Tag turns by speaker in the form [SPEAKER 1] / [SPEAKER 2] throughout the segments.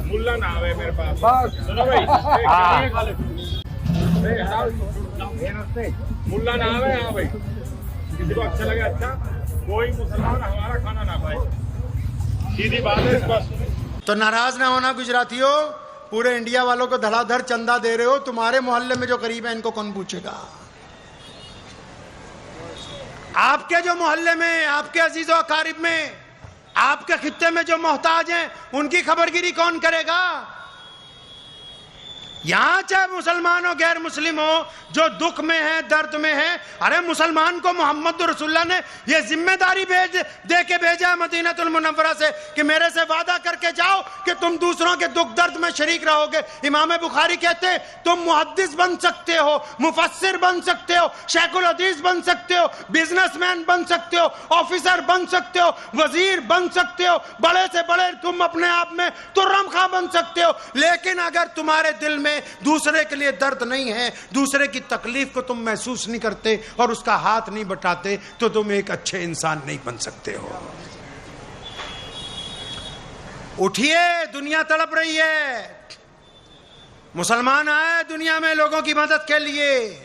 [SPEAKER 1] मुल्ला ना आवे मेरे पास।
[SPEAKER 2] बस।
[SPEAKER 1] सुनो भाई,
[SPEAKER 2] हाँ।
[SPEAKER 1] खा ले। मुल्ला ना आवे। हाँ भाई, किसी को अच्छा लगे अच्छा, कोई मुसलमान हमारा खाना ना खाए, सीधी बात है बस।
[SPEAKER 3] तो नाराज ना होना गुजरातियों, पूरे इंडिया वालों को धड़ाधड़ चंदा दे रहे हो, तुम्हारे मोहल्ले में जो गरीब है इनको कौन पूछेगा? आपके जो मोहल्ले में, आपके अजीजों अकारिब में, आपके खित्ते में जो मोहताज हैं उनकी खबरगिरी कौन करेगा? यहां चाहे मुसलमान हो गैर मुस्लिम हो, जो दुख में है, दर्द में है, अरे मुसलमान को मोहम्मद रसूलुल्लाह ने ये जिम्मेदारी दे के भेजा है मदीनतुल मुनव्वरा से कि मेरे से वादा करके जाओ कि तुम दूसरों के दुख दर्द में शरीक रहोगे। इमाम बुखारी कहते हैं तुम मुहद्दिस बन सकते हो, मुफस्सिर बन सकते हो, शेखुल हदीस बन सकते हो, बिजनेसमैन बन सकते हो, ऑफिसर बन सकते हो, वजीर बन सकते हो, बड़े से बड़े तुम अपने आप में तुर्रम खां बन सकते हो, लेकिन अगर तुम्हारे दिल में दूसरे के लिए दर्द नहीं है, दूसरे की तकलीफ को तुम महसूस नहीं करते और उसका हाथ नहीं बटाते, तो तुम एक अच्छे इंसान नहीं बन सकते हो। उठिए, दुनिया तड़प रही है, मुसलमान आए दुनिया में लोगों की मदद के लिए।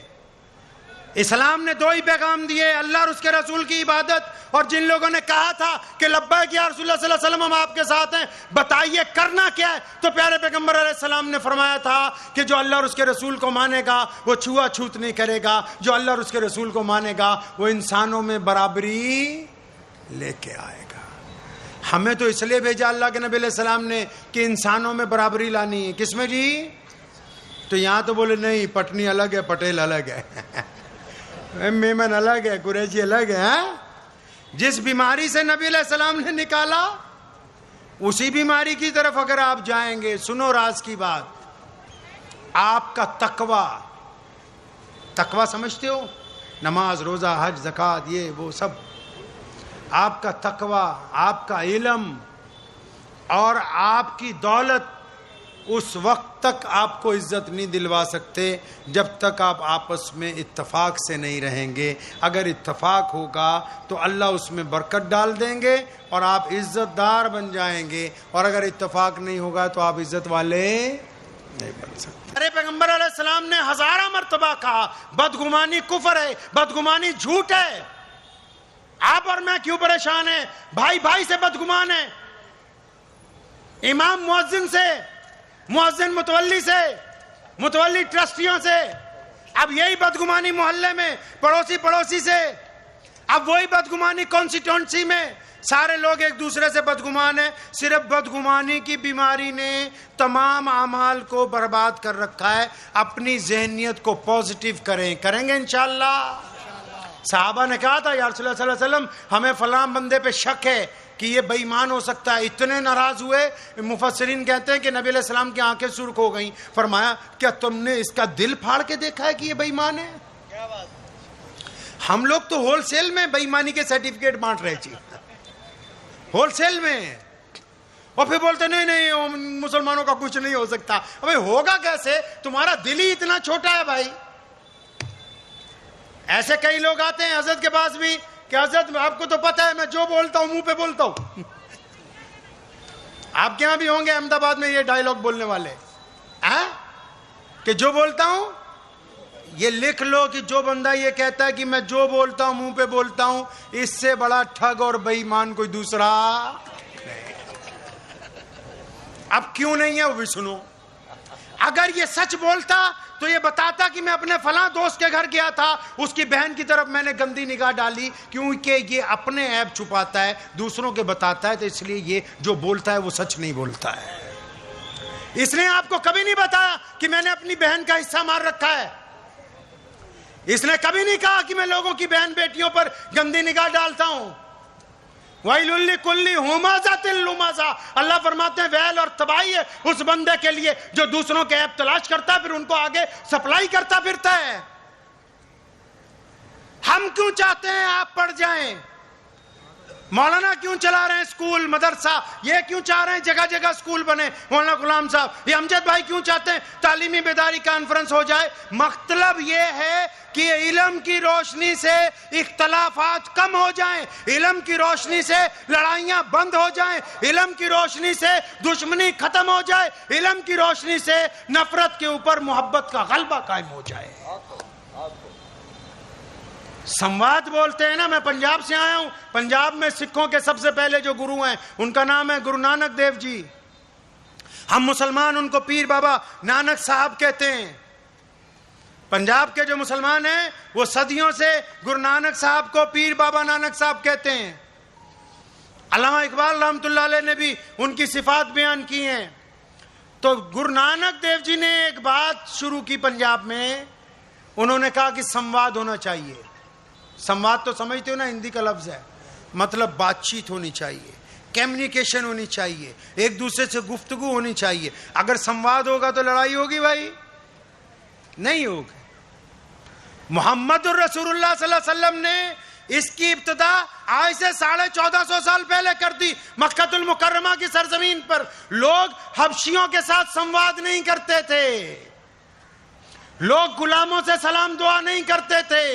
[SPEAKER 3] इस्लाम ने दो ही पैगाम दिए, अल्लाह और उसके रसूल की इबादत, और जिन लोगों ने कहा था कि लब्बैक या रसूलुल्लाह सल्लल्लाहु अलैहि वसल्लम हम आपके साथ हैं, बताइए करना क्या है, तो प्यारे पैगंबर अलैहिस्सलाम ने फरमाया था कि जो अल्लाह और उसके रसूल को मानेगा वो छुआछूत नहीं करेगा, जो अल्लाह और उसके रसूल को मानेगा वो इंसानों में बराबरी लेके आएगा। हमें तो इसलिए भेजा अल्लाह के नबी अलैहिस्सलाम ने कि इंसानों में बराबरी लानी है। किसमें जी? तो यहां तो बोले नहीं, पटनी अलग है, पटेल अलग है, मेमन अलग है, कुरैशी अलग है। जिस बीमारी से नबी अलैहिस्सलाम ने निकाला उसी बीमारी की तरफ अगर आप जाएंगे, सुनो राज की बात, आपका तकवा, तकवा समझते हो, नमाज रोजा हज ज़कात ये वो सब, आपका तकवा, आपका इल्म और आपकी दौलत उस वक्त तक आपको इज्जत नहीं दिलवा सकते जब तक आप आपस में इत्तफाक से नहीं रहेंगे। अगर इत्तफाक होगा तो अल्लाह उसमें बरकत डाल देंगे और आप इज्जतदार बन जाएंगे, और अगर इत्तफाक नहीं होगा तो आप इज्जत वाले नहीं बन सकते। अरे पैगंबर अलैहिस्सलाम ने हजारा मर्तबा कहा बदगुमानी कुफ्र है, बदगुमानी झूठ है। आप और मैं क्यों परेशान है? भाई भाई से बदगुमान है, इमाम मुअज्जिन से, मुअज्जिन मुतवल्ली से, मुतवल्ली ट्रस्टियों से, अब यही बदगुमानी मोहल्ले में, पड़ोसी पड़ोसी से, अब वही बदगुमानी कॉन्स्टिट्यूंसी में, सारे लोग एक दूसरे से बदगुमान है। सिर्फ बदगुमानी की बीमारी ने तमाम आमाल को बर्बाद कर रखा है। अपनी ज़हनियत को पॉजिटिव करें, करेंगे इंशाअल्लाह। साहबा ने कहा था या रसूलुल्लाह सल्लल्लाहु अलैहि वसल्लम हमें फलां बंदे पे शक है कि ये बेईमान हो सकता है। इतने नाराज हुए, मुफस्सिरीन कहते हैं कि नबी अलैहि सलाम की आंखें सुर्ख हो गईं। फरमाया क्या तुमने इसका दिल फाड़ के देखा है कि ये बेईमान है? क्या बात? हम लोग तो होलसेल में बेईमानी के सर्टिफिकेट बांट रहे थे, होलसेल में, और फिर बोलते नहीं नहीं मुसलमानों का कुछ नहीं हो सकता। अबे होगा कैसे? तुम्हारा दिल ही इतना छोटा है भाई। ऐसे कई लोग आते हैं हजरत के पास भी कि हजरत आपको तो पता है मैं जो बोलता हूं मुंह पे बोलता हूं। आपके यहां भी होंगे अहमदाबाद में ये डायलॉग बोलने वाले हैं कि जो बोलता हूं, ये लिख लो कि जो बंदा ये कहता है कि मैं जो बोलता हूं मुंह पे बोलता हूं, इससे बड़ा ठग और बेईमान कोई दूसरा नहीं। अब क्यों नहीं है वो भी सुनो। अगर ये सच बोलता तो ये बताता कि मैं अपने फलां दोस्त के घर गया था, उसकी बहन की तरफ मैंने गंदी निगाह डाली, क्योंकि ये अपने ऐब छुपाता है, दूसरों के बताता है, तो इसलिए ये जो बोलता है वो सच नहीं बोलता है। इसने आपको कभी नहीं बताया कि मैंने अपनी बहन का हिस्सा मार रखा है। इसने कभी नहीं कहा कि मैं लोगों की बहन बेटियों पर गंदी निगाह डालता हूं। वैलुल लिकुल्लि हुमाज़ातिन लुमाज़ा, अल्लाह फरमाते हैं वैल और तबाही है उस बंदे के लिए जो दूसरों के ऐब तलाश करता है फिर उनको आगे सप्लाई करता फिरता है। हम क्यों चाहते हैं आप पढ़ जाएं? مولانا کیوں چلا رہے ہیں اسکول مدرسہ؟ یہ کیوں چاہ رہے ہیں جگہ جگہ اسکول بنے مولانا غلام صاحب؟ یہ امجد بھائی کیوں چاہتے ہیں تعلیمی بیداری کانفرنس ہو جائے؟ مطلب یہ ہے کہ علم کی روشنی سے اختلافات کم ہو جائیں، علم کی روشنی سے لڑائیاں بند ہو جائیں، علم کی روشنی سے دشمنی ختم ہو جائے، علم کی روشنی سے نفرت کے اوپر محبت کا غلبہ قائم ہو جائے۔ سمواد بولتے ہیں نا، میں پنجاب سے آیا ہوں، پنجاب میں سکھوں کے سب سے پہلے جو گرو ہیں ان کا نام ہے گرو نانک دیو جی۔ ہم مسلمان ان کو پیر بابا نانک صاحب کہتے ہیں۔ پنجاب کے جو مسلمان ہیں وہ صدیوں سے گرو نانک صاحب کو پیر بابا نانک صاحب کہتے ہیں۔ علامہ اقبال رحمۃ اللہ علیہ نے بھی ان کی صفات بیان کی ہیں۔ تو گرو نانک دیو جی نے ایک بات شروع کی پنجاب میں، انہوں نے کہا کہ سمواد ہونا چاہیے۔ سمواد تو سمجھتے ہو نا، ہندی کا لفظ ہے، مطلب بات چیت ہونی چاہیے، کمیونیکیشن ہونی چاہیے، ایک دوسرے سے گفتگو ہونی چاہیے۔ اگر سمواد ہوگا تو لڑائی ہوگی بھائی؟ نہیں ہوگی۔ محمد الرسول اللہ صلی اللہ علیہ وسلم نے اس کی ابتدا آج سے 1450 سال پہلے کر دی۔ مکہ المکرمہ کی سرزمین پر لوگ حبشیوں کے ساتھ سمواد نہیں کرتے تھے، لوگ غلاموں سے سلام دعا نہیں کرتے تھے،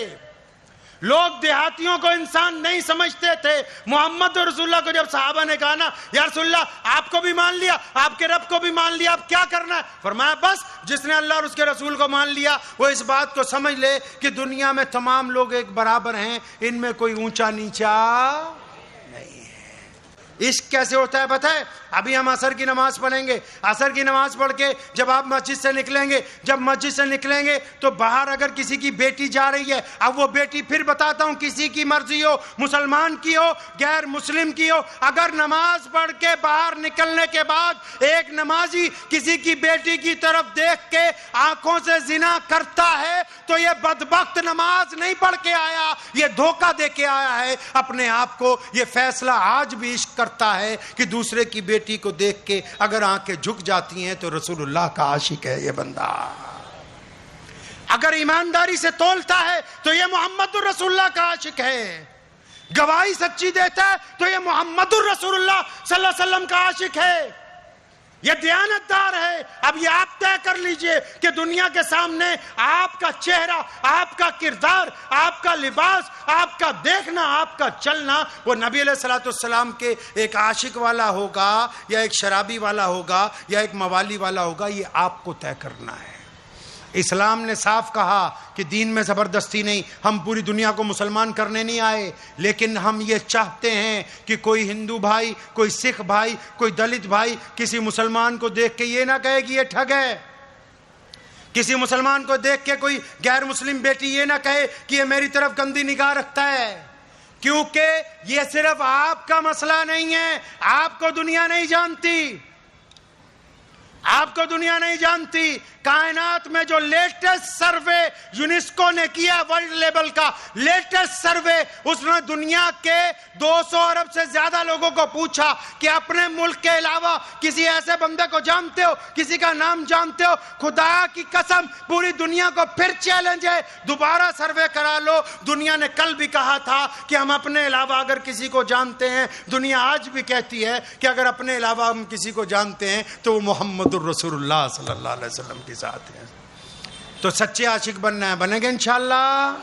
[SPEAKER 3] لوگ دیہاتیوں کو انسان نہیں سمجھتے تھے۔ محمد رسول اللہ کو جب صحابہ نے کہا نا یا رسول اللہ آپ کو بھی مان لیا، آپ کے رب کو بھی مان لیا، اب کیا کرنا ہے؟ فرمایا بس جس نے اللہ اور اس کے رسول کو مان لیا وہ اس بات کو سمجھ لے کہ دنیا میں تمام لوگ ایک برابر ہیں، ان میں کوئی اونچا نیچا نہیں ہے۔ عشق کیسے ہوتا ہے پتہ ہے؟ ابھی ہم عصر کی نماز پڑھیں گے، عصر کی نماز پڑھ کے جب آپ مسجد سے نکلیں گے، جب مسجد سے نکلیں گے تو باہر اگر کسی کی بیٹی جا رہی ہے، اب وہ بیٹی پھر بتاتا ہوں کسی کی مرضی ہو، مسلمان کی ہو غیر مسلم کی ہو، اگر نماز پڑھ کے باہر نکلنے کے بعد ایک نمازی کسی کی بیٹی کی طرف دیکھ کے آنکھوں سے زنا کرتا ہے تو یہ بدبخت نماز نہیں پڑھ کے آیا، یہ دھوکہ دے کے آیا ہے اپنے آپ کو۔ یہ فیصلہ آج بھی عشق کرتا ہے کہ دوسرے کی بیٹی کو دیکھ کے اگر آنکھیں جھک جاتی ہیں تو رسول اللہ کا عاشق ہے یہ بندہ۔ اگر ایمانداری سے تولتا ہے تو یہ محمد الرسول اللہ کا عاشق ہے، گواہی سچی دیتا ہے تو یہ محمد الرسول اللہ صلی اللہ علیہ وسلم کا عاشق ہے، یہ دیانتدار ہے۔ اب یہ آپ طے کر لیجئے کہ دنیا کے سامنے آپ کا چہرہ، آپ کا کردار، آپ کا لباس، آپ کا دیکھنا، آپ کا چلنا وہ نبی علیہ الصلوۃ والسلام کے ایک عاشق والا ہوگا یا ایک شرابی والا ہوگا یا ایک موالی والا ہوگا، یہ آپ کو طے کرنا ہے۔ اسلام نے صاف کہا کہ دین میں زبردستی نہیں، ہم پوری دنیا کو مسلمان کرنے نہیں آئے، لیکن ہم یہ چاہتے ہیں کہ کوئی ہندو بھائی، کوئی سکھ بھائی، کوئی دلت بھائی کسی مسلمان کو دیکھ کے یہ نہ کہے کہ یہ ٹھگ ہے، کسی مسلمان کو دیکھ کے کوئی غیر مسلم بیٹی یہ نہ کہے کہ یہ میری طرف گندی نگاہ رکھتا ہے، کیونکہ یہ صرف آپ کا مسئلہ نہیں ہے، آپ کو دنیا نہیں جانتی، آپ کو دنیا نہیں جانتی۔ کائنات میں جو لیٹسٹ سروے یونیسکو نے کیا ورلڈ لیول کا لیٹسٹ سروے، اس نے دنیا کے 200 ارب سے زیادہ لوگوں کو پوچھا کہ اپنے ملک کے علاوہ کسی ایسے بندے کو جانتے ہو، کسی کا نام جانتے ہو؟ خدا کی قسم پوری دنیا کو پھر چیلنج ہے، دوبارہ سروے کرا لو۔ دنیا نے کل بھی کہا تھا کہ ہم اپنے علاوہ اگر کسی کو جانتے ہیں، دنیا آج بھی کہتی ہے کہ اگر اپنے علاوہ ہم کسی کو جانتے ہیں تو وہ محمد الرسول اللہ صلی اللہ علیہ وسلم کے ساتھ ہیں۔ تو سچے عاشق بننا ہے، بنیں گے انشاءاللہ۔